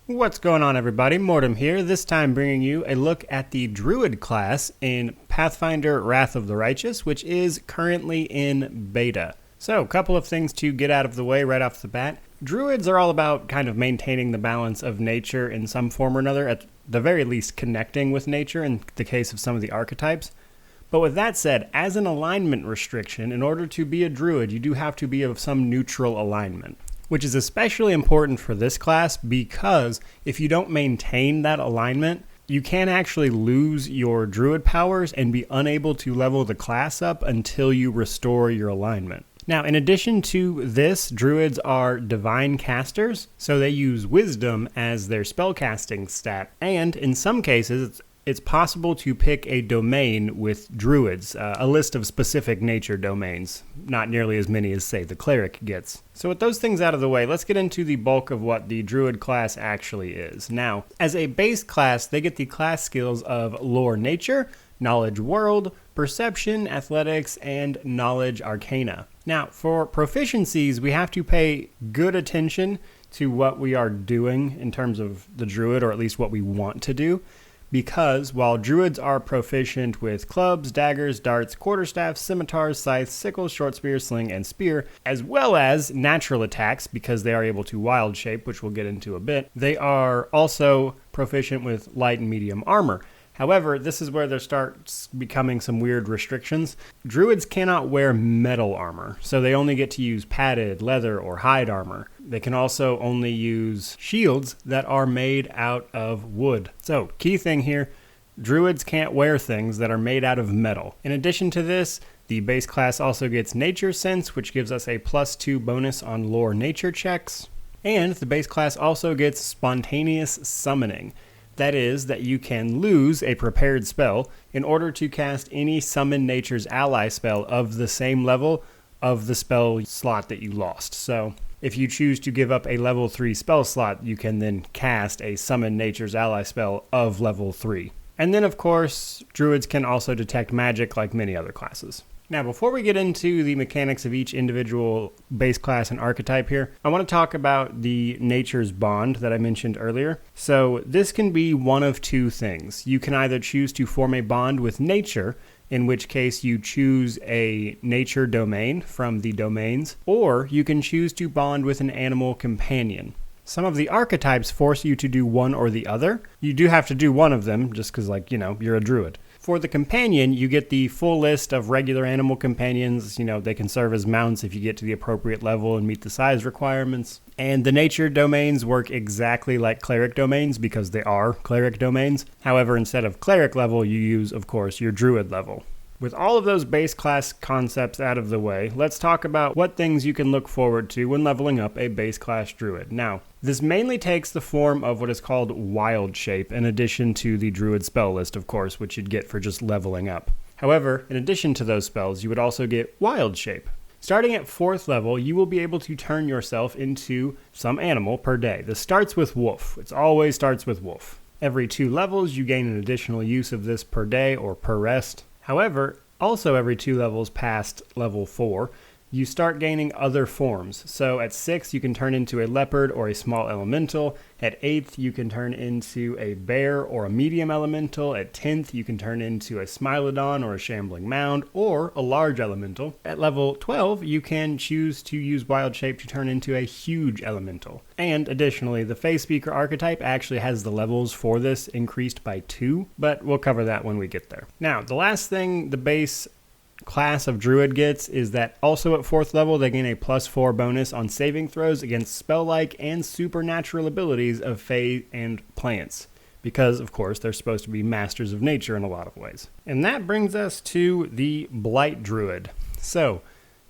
What's going on, everybody? Mortem here, this time bringing you a look at the Druid class in Pathfinder Wrath of the Righteous, which is currently in beta. So, a couple of things to get out of the way right off the bat. Druids are all about kind of maintaining the balance of nature in some form or another, at the very least connecting with nature in the case of some of the archetypes. But with that said, as an alignment restriction, in order to be a druid, you do have to be of some neutral alignment, which is especially important for this class because if you don't maintain that alignment, you can actually lose your druid powers and be unable to level the class up until you restore your alignment. Now, in addition to this, druids are divine casters, so they use wisdom as their spellcasting stat, and in some cases, it's possible to pick a domain with druids, a list of specific nature domains, not nearly as many as, say, the cleric gets. So with those things out of the way, let's get into the bulk of what the druid class actually is. Now, as a base class, they get the class skills of Lore Nature, Knowledge World, Perception, Athletics, and Knowledge Arcana. Now, for proficiencies, we have to pay good attention to what we are doing in terms of the druid, or at least what we want to do. Because while druids are proficient with clubs, daggers, darts, quarterstaffs, scimitars, scythes, sickles, short spear, sling, and spear, as well as natural attacks because they are able to wild shape, which we'll get into a bit, they are also proficient with light and medium armor. However, this is where there starts becoming some weird restrictions. Druids cannot wear metal armor, so they only get to use padded, leather, or hide armor. They can also only use shields that are made out of wood. So, key thing here, druids can't wear things that are made out of metal. In addition to this, the base class also gets Nature Sense, which gives us a +2 bonus on lore nature checks. And the base class also gets Spontaneous Summoning. That is, that you can lose a prepared spell in order to cast any Summon Nature's ally spell of the same level of the spell slot that you lost. So, if you choose to give up a level 3 spell slot, you can then cast a Summon Nature's ally spell of level 3. And then, of course, druids can also detect magic like many other classes. Now, before we get into the mechanics of each individual base class and archetype here, I want to talk about the Nature's Bond that I mentioned earlier. So this can be one of two things. You can either choose to form a bond with nature, in which case you choose a nature domain from the domains, or you can choose to bond with an animal companion. Some of the archetypes force you to do one or the other. You do have to do one of them just because, you're a druid. For the companion, you get the full list of regular animal companions. They can serve as mounts if you get to the appropriate level and meet the size requirements. And the nature domains work exactly like cleric domains because they are cleric domains. However, instead of cleric level, you use, of course, your druid level. With all of those base class concepts out of the way, let's talk about what things you can look forward to when leveling up a base class druid. Now, this mainly takes the form of what is called wild shape, in addition to the druid spell list, of course, which you'd get for just leveling up. However, in addition to those spells, you would also get wild shape. Starting at 4th level, you will be able to turn yourself into some animal per day. This starts with wolf. It always starts with wolf. Every 2 levels, you gain an additional use of this per day or per rest. However, also every 2 levels past level 4, you start gaining other forms. So at 6, you can turn into a leopard or a small elemental. At 8th, you can turn into a bear or a medium elemental. At 10th, you can turn into a smilodon or a shambling mound or a large elemental. At level 12, you can choose to use wild shape to turn into a huge elemental. And additionally, the Face Speaker archetype actually has the levels for this increased by 2, but we'll cover that when we get there. Now, the last thing the base class of druid gets is that also at 4th level they gain a +4 bonus on saving throws against spell-like and supernatural abilities of fae and plants, because of course they're supposed to be masters of nature in a lot of ways. And that brings us to the Blight Druid. So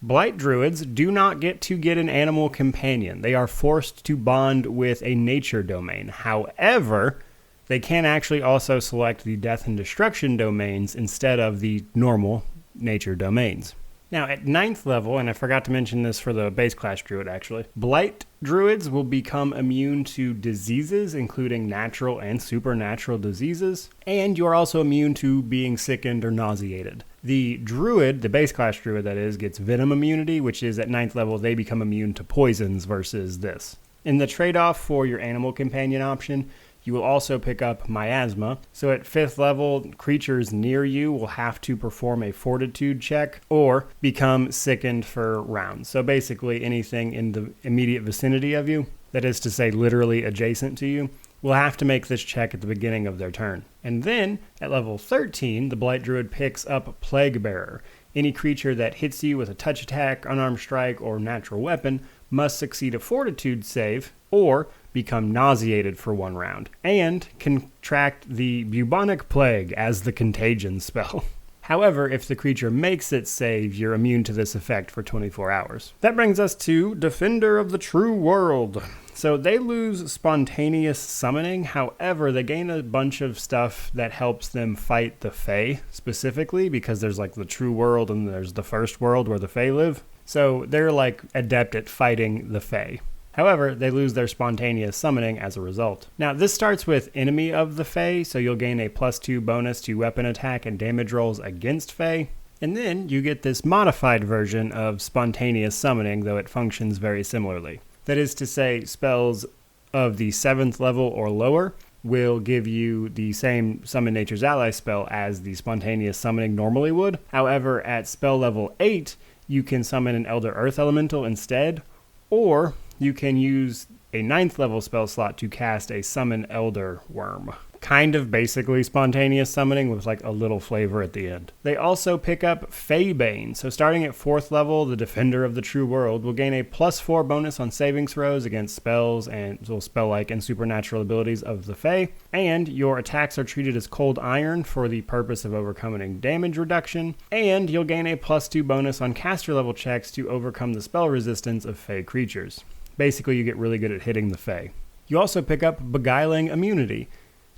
Blight Druids do not get to get an animal companion. They are forced to bond with a nature domain. However, they can actually also select the death and destruction domains instead of the normal nature domains. Now, at 9th level, and I forgot to mention this for the base class druid actually, Blight Druids will become immune to diseases, including natural and supernatural diseases, and you are also immune to being sickened or nauseated. The druid, the base class druid that is, gets venom immunity, which is at 9th level they become immune to poisons versus this. In the trade-off for your animal companion option, you will also pick up Miasma. So at 5th level, creatures near you will have to perform a fortitude check or become sickened for rounds. So basically anything in the immediate vicinity of you, that is to say literally adjacent to you, will have to make this check at the beginning of their turn. And then at level 13, the Blight Druid picks up Plague Bearer. Any creature that hits you with a touch attack, unarmed strike, or natural weapon must succeed a fortitude save or become nauseated for 1 round, and contract the bubonic plague as the contagion spell. However, if the creature makes its save, you're immune to this effect for 24 hours. That brings us to Defender of the True World. So they lose spontaneous summoning, however, they gain a bunch of stuff that helps them fight the Fae, specifically, because there's like the True World and there's the First World where the Fae live. So they're like adept at fighting the Fae. However, they lose their spontaneous summoning as a result. Now, this starts with Enemy of the Fae, so you'll gain a +2 bonus to weapon attack and damage rolls against Fae. And then you get this modified version of spontaneous summoning, though it functions very similarly. That is to say, spells of the 7th level or lower will give you the same Summon Nature's Ally spell as the spontaneous summoning normally would. However, at spell level 8, you can summon an Elder Earth Elemental instead, or you can use a 9th level spell slot to cast a Summon Elder Worm. Kind of basically spontaneous summoning with like a little flavor at the end. They also pick up Faebane. So starting at 4th level, the Defender of the True World will gain a +4 bonus on saving throws against spells and spell-like and supernatural abilities of the Fae. And your attacks are treated as cold iron for the purpose of overcoming damage reduction. And you'll gain a +2 bonus on caster level checks to overcome the spell resistance of Fae creatures. Basically, you get really good at hitting the Fae. You also pick up Beguiling Immunity.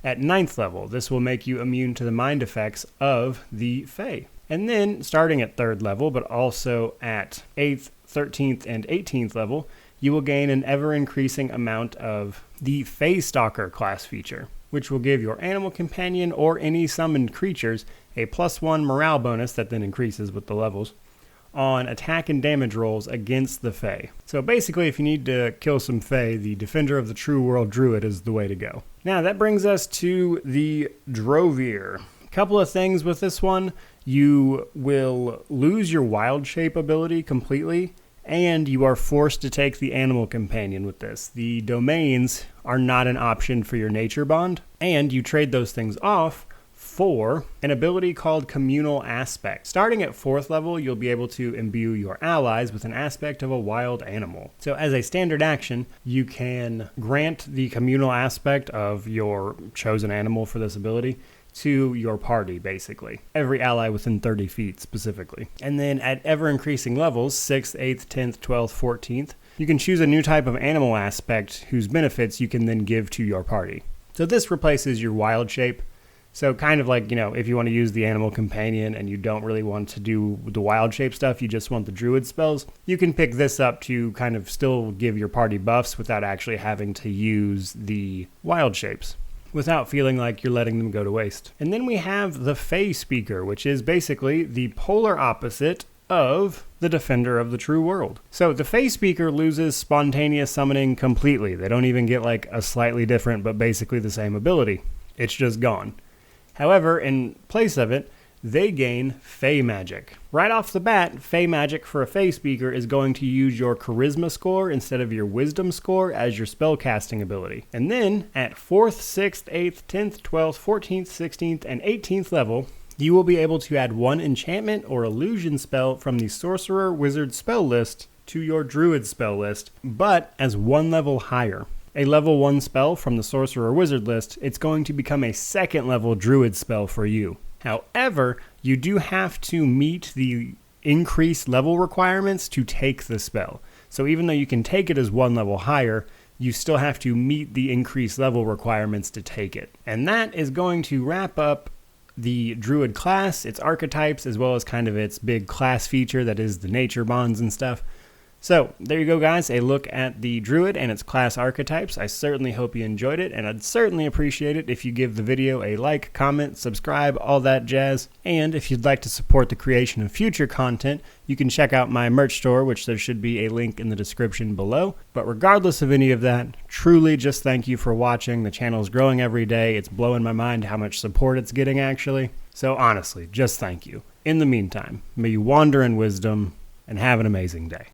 At 9th level, this will make you immune to the mind effects of the Fae. And then, starting at 3rd level, but also at 8th, 13th, and 18th level, you will gain an ever-increasing amount of the Fae Stalker class feature, which will give your animal companion or any summoned creatures a +1 morale bonus that then increases with the levels on attack and damage rolls against the Fae. So basically, if you need to kill some Fae, the Defender of the True World Druid is the way to go. Now, that brings us to the Drovier. A couple of things with this one. You will lose your Wild Shape ability completely, and you are forced to take the Animal Companion with this. The domains are not an option for your Nature Bond, and you trade those things off for an ability called Communal Aspect. Starting at 4th level, you'll be able to imbue your allies with an aspect of a wild animal. So as a standard action, you can grant the Communal Aspect of your chosen animal for this ability to your party, basically. Every ally within 30 feet, specifically. And then at ever-increasing levels, 6th, 8th, 10th, 12th, 14th, you can choose a new type of animal aspect whose benefits you can then give to your party. So this replaces your Wild Shape. So kind of like, if you want to use the Animal Companion and you don't really want to do the Wild Shape stuff, you just want the Druid spells, you can pick this up to kind of still give your party buffs without actually having to use the Wild Shapes, without feeling like you're letting them go to waste. And then we have the Fae Speaker, which is basically the polar opposite of the Defender of the True World. So the Fae Speaker loses spontaneous summoning completely. They don't even get like a slightly different but basically the same ability. It's just gone. However, in place of it, they gain Fae Magic. Right off the bat, Fae Magic for a Fae Speaker is going to use your Charisma score instead of your Wisdom score as your spellcasting ability. And then, at 4th, 6th, 8th, 10th, 12th, 14th, 16th, and 18th level, you will be able to add one enchantment or illusion spell from the Sorcerer Wizard spell list to your Druid spell list, but as one level higher. A level 1 spell from the Sorcerer Wizard list, it's going to become a 2nd level Druid spell for you. However, you do have to meet the increased level requirements to take the spell. So even though you can take it as one level higher, you still have to meet the increased level requirements to take it. And that is going to wrap up the Druid class, its archetypes, as well as kind of its big class feature that is the nature bonds and stuff. So, there you go guys, a look at the Druid and its class archetypes. I certainly hope you enjoyed it, and I'd certainly appreciate it if you give the video a like, comment, subscribe, all that jazz. And if you'd like to support the creation of future content, you can check out my merch store, which there should be a link in the description below. But regardless of any of that, truly just thank you for watching. The channel is growing every day. It's blowing my mind how much support it's getting, actually. So honestly, just thank you. In the meantime, may you wander in wisdom and have an amazing day.